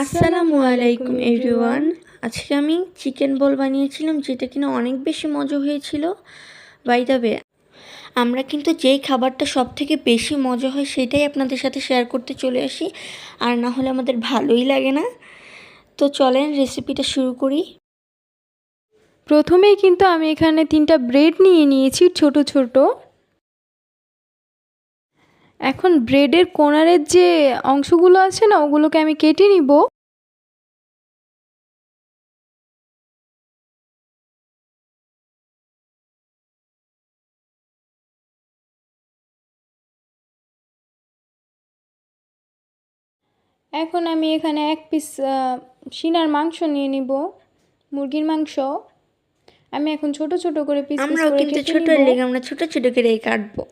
আসসালামু আলাইকুম এভরিওয়ান। আজকে আমি চিকেন বল বানিয়েছিলাম, যেটা কিনা অনেক বেশি মজা হয়েছিল। বাই দ্য ওয়ে, আমরা কিন্তু যেই খাবারটা সব থেকে বেশি মজা হয় সেটাই আপনাদের সাথে শেয়ার করতে চলে আসি, আর না হলে আমাদের ভালোই লাগে না। তো চলেন রেসিপিটা শুরু করি। প্রথমেই কিন্তু আমি এখানে 3টা ব্রেড নিয়ে নিয়েছি ছোট ছোট। এখন ব্রেডের কোণারের যে অংশগুলো আছে না, ওগুলোকে আমি কেটে নিব। এখন আমি এখানে 1 পিস সিনার মাংস নিয়ে নিব, মুরগির মাংস। আমি এখন ছোট ছোট করে পিস পিস আমরাও করে কিন্তু কেটে ছোট নিব। লেগে আমরা ছোট ছোট করেই কাটবো।